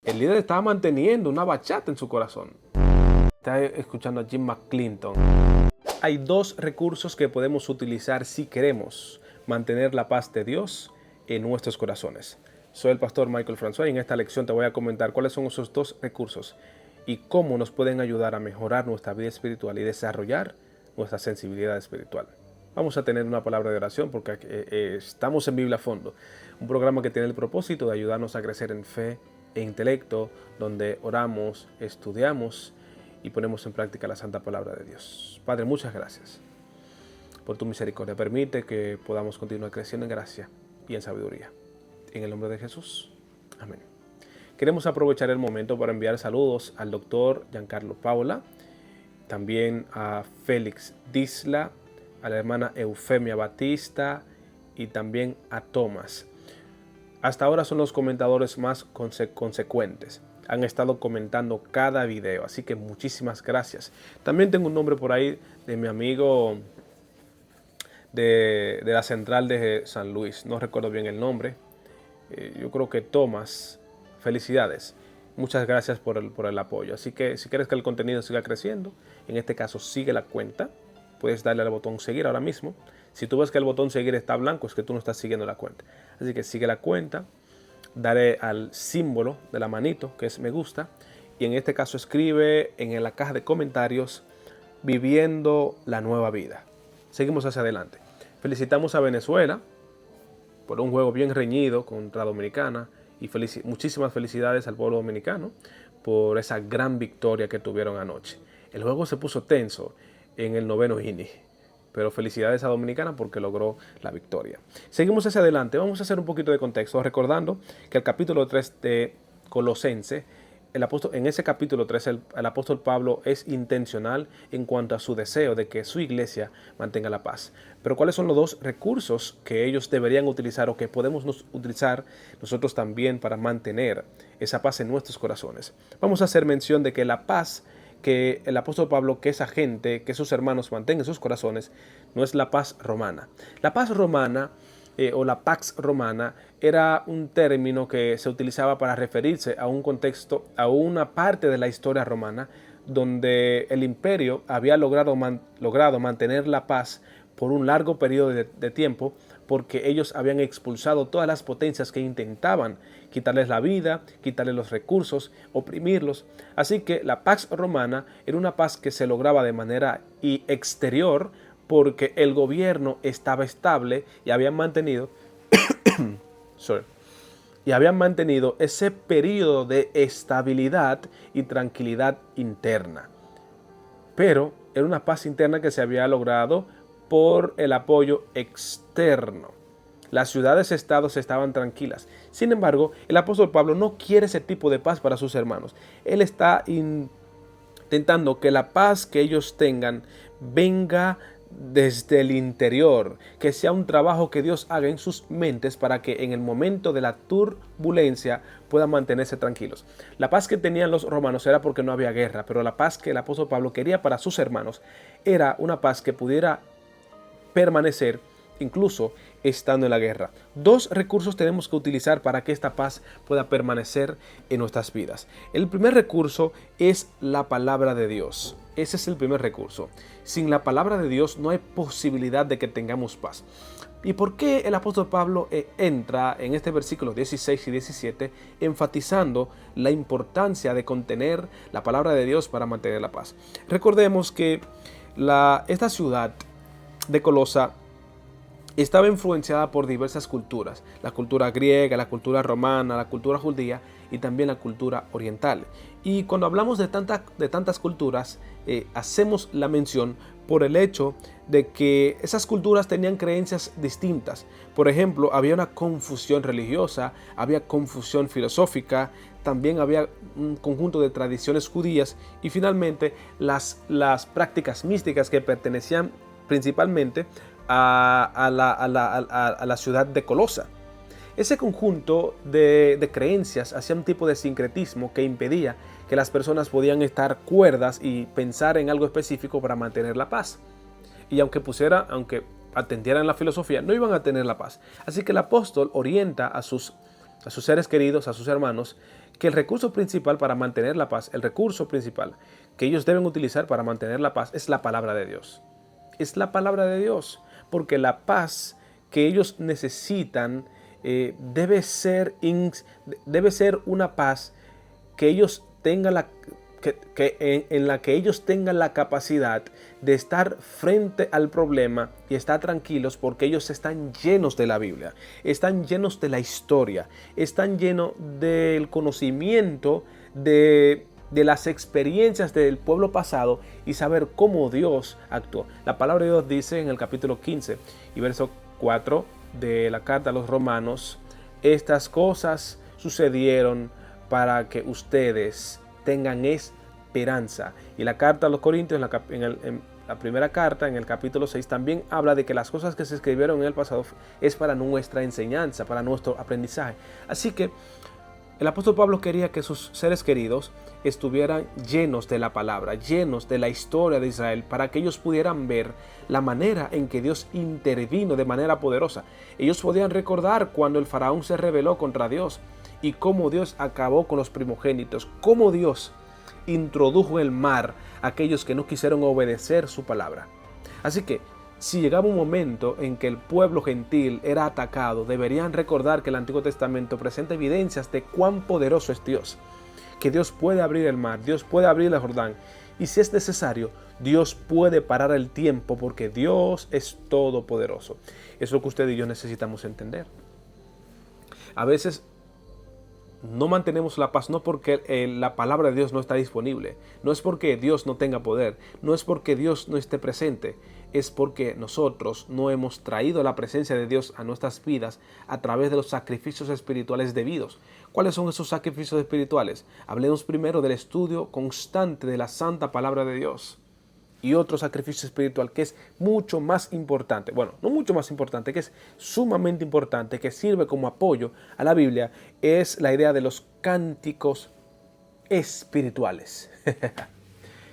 El líder estaba manteniendo una bachata en su corazón. Está escuchando a Jim McClinton. Hay dos recursos que podemos utilizar si queremos mantener la paz de Dios en nuestros corazones. Soy el pastor Michael François y en esta lección te voy a comentar cuáles son esos dos recursos y cómo nos pueden ayudar a mejorar nuestra vida espiritual y desarrollar nuestra sensibilidad espiritual. Vamos a tener una palabra de oración porque estamos en Biblia a Fondo, un programa que tiene el propósito de ayudarnos a crecer en fe e intelecto, donde oramos, estudiamos y ponemos en práctica la santa palabra de Dios. Padre, muchas gracias por tu misericordia. Permite que podamos continuar creciendo en gracia y en sabiduría. En el nombre de Jesús. Amén. Queremos aprovechar el momento para enviar saludos al doctor Giancarlo Paula, también a Félix Disla, a la hermana Eufemia Batista y también a Tomás. Hasta ahora son los comentadores más consecuentes. Han estado comentando cada video, así que muchísimas gracias. También tengo un nombre por ahí de mi amigo de la central de San Luis. No recuerdo bien el nombre. Yo creo que Tomás. Felicidades. Muchas gracias por el apoyo. Así que si quieres que el contenido siga creciendo, en este caso sigue la cuenta. Puedes darle al botón seguir ahora mismo. Si tú ves que el botón seguir está blanco, es que tú no estás siguiendo la cuenta. Así que sigue la cuenta. Daré al símbolo de la manito, que es me gusta. Y en este caso escribe en la caja de comentarios, viviendo la nueva vida. Seguimos hacia adelante. Felicitamos a Venezuela por un juego bien reñido contra Dominicana. Y muchísimas felicidades al pueblo dominicano por esa gran victoria que tuvieron anoche. El juego se puso tenso en el 9º inning, pero felicidades a Dominicana porque logró la victoria. Seguimos hacia adelante, vamos a hacer un poquito de contexto, recordando que el capítulo 3 de Colosense, en ese capítulo 3 el apóstol Pablo es intencional en cuanto a su deseo de que su iglesia mantenga la paz. Pero ¿cuáles son los dos recursos que ellos deberían utilizar o que podemos utilizar nosotros también para mantener esa paz en nuestros corazones? Vamos a hacer mención de que la paz que el apóstol Pablo, que esa gente, que sus hermanos mantengan en sus corazones, no es la paz romana. La paz romana o la Pax Romana era un término que se utilizaba para referirse a un contexto, a una parte de la historia romana donde el imperio había logrado mantener la paz por un largo periodo de tiempo, porque ellos habían expulsado todas las potencias que intentaban quitarles la vida, quitarles los recursos, oprimirlos. Así que la Pax Romana era una paz que se lograba de manera exterior, porque el gobierno estaba estable y habían mantenido ese periodo de estabilidad y tranquilidad interna. Pero era una paz interna que se había logrado por el apoyo externo. Las ciudades-estados estaban tranquilas. Sin embargo, el apóstol Pablo no quiere ese tipo de paz para sus hermanos. Él está intentando que la paz que ellos tengan venga desde el interior, que sea un trabajo que Dios haga en sus mentes para que en el momento de la turbulencia puedan mantenerse tranquilos. La paz que tenían los romanos era porque no había guerra, pero la paz que el apóstol Pablo quería para sus hermanos era una paz que pudiera permanecer incluso estando en la guerra. Dos recursos tenemos que utilizar para que esta paz pueda permanecer en nuestras vidas. El primer recurso es la palabra de Dios. Ese es el primer recurso. Sin la palabra de Dios no hay posibilidad de que tengamos paz. ¿Y por qué el apóstol Pablo entra en este versículo 16 y 17 enfatizando la importancia de contener la palabra de Dios para mantener la paz? Recordemos que esta ciudad de Colosa estaba influenciada por diversas culturas, la cultura griega, la cultura romana, la cultura judía y también la cultura oriental. Y cuando hablamos de tantas culturas, hacemos la mención por el hecho de que esas culturas tenían creencias distintas. Por ejemplo, había una confusión religiosa, había confusión filosófica, también había un conjunto de tradiciones judías y finalmente las prácticas místicas que pertenecían principalmente a la ciudad de Colosa. Ese conjunto de creencias hacía un tipo de sincretismo que impedía que las personas podían estar cuerdas y pensar en algo específico para mantener la paz. Y aunque atendieran la filosofía, no iban a tener la paz. Así que el apóstol orienta a sus seres queridos, a sus hermanos, que el recurso principal para mantener la paz, el recurso principal que ellos deben utilizar para mantener la paz es la palabra de Dios. Es la palabra de Dios, porque la paz que ellos necesitan debe ser una paz que ellos tengan en la que ellos tengan la capacidad de estar frente al problema y estar tranquilos, porque ellos están llenos de la Biblia, están llenos de la historia, están llenos del conocimiento de las experiencias del pueblo pasado y saber cómo Dios actuó. La palabra de Dios dice en el capítulo 15 y verso 4 de la carta a los Romanos: estas cosas sucedieron para que ustedes tengan esperanza. Y la carta a los Corintios, en la primera carta, en el capítulo 6, también habla de que las cosas que se escribieron en el pasado es para nuestra enseñanza, para nuestro aprendizaje. Así que el apóstol Pablo quería que sus seres queridos estuvieran llenos de la palabra, llenos de la historia de Israel, para que ellos pudieran ver la manera en que Dios intervino de manera poderosa. Ellos podían recordar cuando el faraón se rebeló contra Dios y cómo Dios acabó con los primogénitos, cómo Dios introdujo en el mar a aquellos que no quisieron obedecer su palabra. Así que si llegaba un momento en que el pueblo gentil era atacado, deberían recordar que el Antiguo Testamento presenta evidencias de cuán poderoso es Dios, que Dios puede abrir el mar, Dios puede abrir el Jordán, y si es necesario, Dios puede parar el tiempo, porque Dios es todopoderoso. Eso es lo que usted y yo necesitamos entender. A veces no mantenemos la paz no porque la palabra de Dios no está disponible, no es porque Dios no tenga poder, no es porque Dios no esté presente, es porque nosotros no hemos traído la presencia de Dios a nuestras vidas a través de los sacrificios espirituales debidos. ¿Cuáles son esos sacrificios espirituales? Hablemos primero del estudio constante de la santa palabra de Dios. Y otro sacrificio espiritual que es mucho más importante, bueno, no mucho más importante, que es sumamente importante, que sirve como apoyo a la Biblia, es la idea de los cánticos espirituales.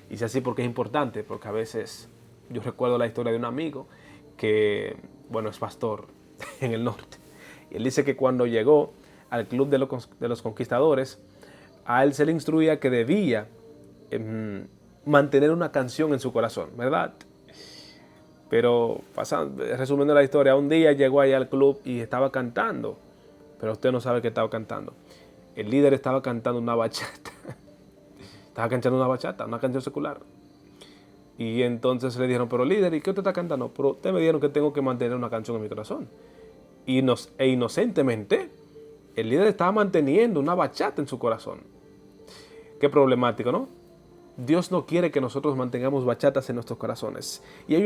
Y es así porque es importante, porque a veces yo recuerdo la historia de un amigo que, bueno, es pastor en el norte. Y él dice que cuando llegó al club de los conquistadores, a él se le instruía que debía mantener una canción en su corazón, ¿verdad? Pero resumiendo la historia, un día llegó allá al club y estaba cantando, pero usted no sabe qué estaba cantando. El líder estaba cantando una bachata. Estaba cantando una bachata, una canción secular. Y entonces le dijeron: pero líder, ¿y qué usted está cantando? Pero usted me dijeron que tengo que mantener una canción en mi corazón. E inocentemente, el líder estaba manteniendo una bachata en su corazón. Qué problemático, ¿no? Dios no quiere que nosotros mantengamos bachatas en nuestros corazones. Y hay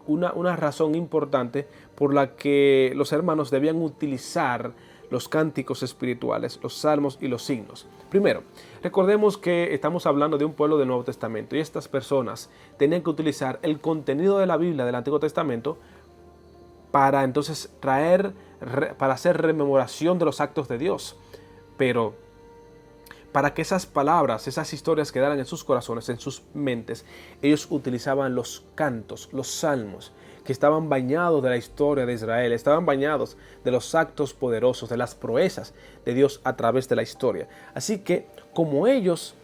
una razón importante por la que los hermanos debían utilizar los cánticos espirituales, los salmos y los signos. Primero, recordemos que estamos hablando de un pueblo del Nuevo Testamento y estas personas tenían que utilizar el contenido de la Biblia del Antiguo Testamento para entonces para hacer rememoración de los actos de Dios. Pero para que esas palabras, esas historias quedaran en sus corazones, en sus mentes, ellos utilizaban los cantos, los salmos, que estaban bañados de la historia de Israel, estaban bañados de los actos poderosos, de las proezas de Dios a través de la historia. Así que, como ellos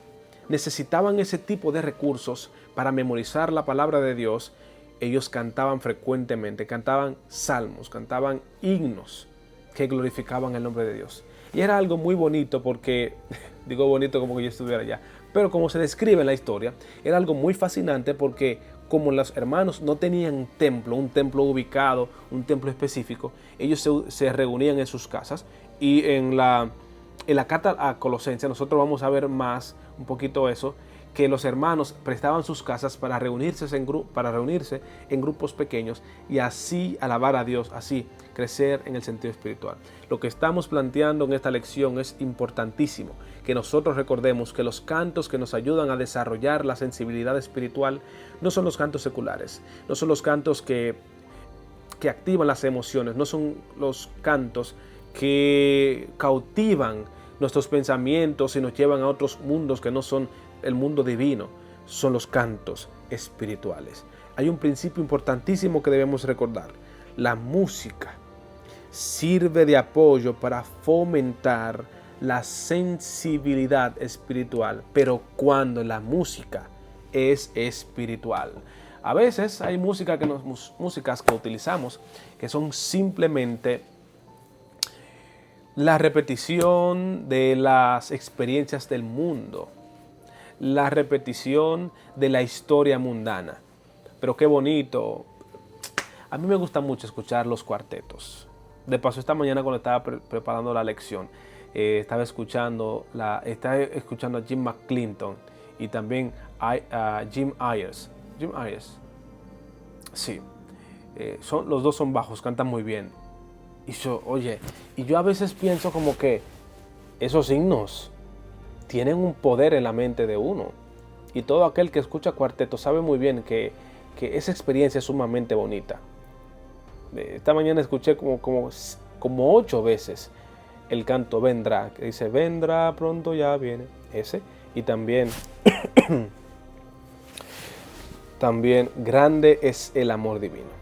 necesitaban ese tipo de recursos para memorizar la palabra de Dios, ellos cantaban frecuentemente, cantaban salmos, cantaban himnos que glorificaban el nombre de Dios. Y era algo muy bonito porque, digo bonito como que yo estuviera allá, pero como se describe en la historia, era algo muy fascinante porque como los hermanos no tenían un templo ubicado, un templo específico, ellos se reunían en sus casas. Y en la carta a Colosenses nosotros vamos a ver más un poquito eso, que los hermanos prestaban sus casas para reunirse en grupos pequeños y así alabar a Dios, así crecer en el sentido espiritual. Lo que estamos planteando en esta lección es importantísimo, que nosotros recordemos que los cantos que nos ayudan a desarrollar la sensibilidad espiritual no son los cantos seculares, no son los cantos que activan las emociones, no son los cantos que cautivan nuestros pensamientos y nos llevan a otros mundos que no son el mundo divino, son los cantos espirituales. Hay un principio importantísimo que debemos recordar: la música sirve de apoyo para fomentar la sensibilidad espiritual, pero cuando la música es espiritual. A veces hay músicas que utilizamos que son simplemente la repetición de las experiencias del mundo, la repetición de la historia mundana. Pero qué bonito. A mí me gusta mucho escuchar los cuartetos. De paso, esta mañana cuando estaba preparando la lección, estaba escuchando a Jim McClinton y también a Jim Ayers. Jim Ayers. Sí. Los dos son bajos, cantan muy bien. Y yo a veces pienso como que esos himnos tienen un poder en la mente de uno. Y todo aquel que escucha cuarteto sabe muy bien que esa experiencia es sumamente bonita. Esta mañana escuché como 8 veces el canto Vendrá, que dice vendrá, pronto ya viene, ese. Y también grande es el amor divino.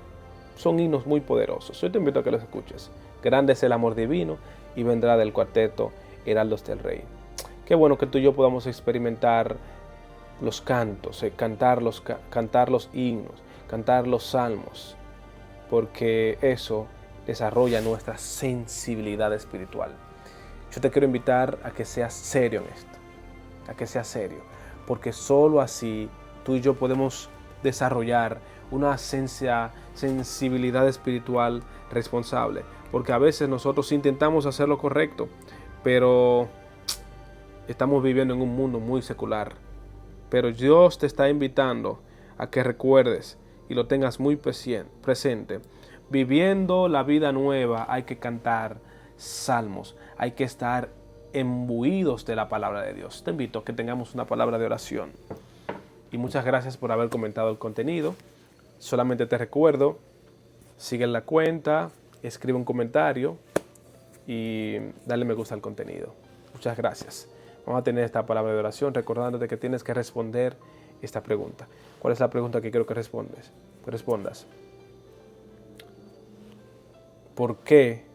Son himnos muy poderosos. Yo te invito a que los escuches. Grande es el amor divino y vendrá del cuarteto Heraldos del Rey. Qué bueno que tú y yo podamos experimentar los cantos, cantar los himnos, cantar los salmos, porque eso desarrolla nuestra sensibilidad espiritual. Yo te quiero invitar a que seas serio en esto, a que seas serio, porque solo así tú y yo podemos desarrollar una sensibilidad espiritual responsable, porque a veces nosotros intentamos hacer lo correcto, pero estamos viviendo en un mundo muy secular. Pero Dios te está invitando a que recuerdes y lo tengas muy presente. Viviendo la vida nueva hay que cantar salmos, hay que estar imbuidos de la palabra de Dios. Te invito a que tengamos una palabra de oración. Y muchas gracias por haber comentado el contenido. Solamente te recuerdo, sigue la cuenta, escribe un comentario y dale me gusta al contenido. Muchas gracias. Vamos a tener esta palabra de oración recordándote que tienes que responder esta pregunta. ¿Cuál es la pregunta que quiero que respondas? ¿Por qué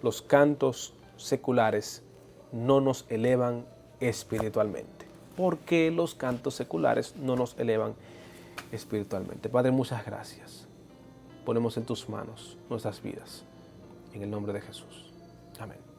los cantos seculares no nos elevan espiritualmente? ¿Por qué los cantos seculares no nos elevan espiritualmente? Padre, muchas gracias. Ponemos en tus manos nuestras vidas. En el nombre de Jesús. Amén.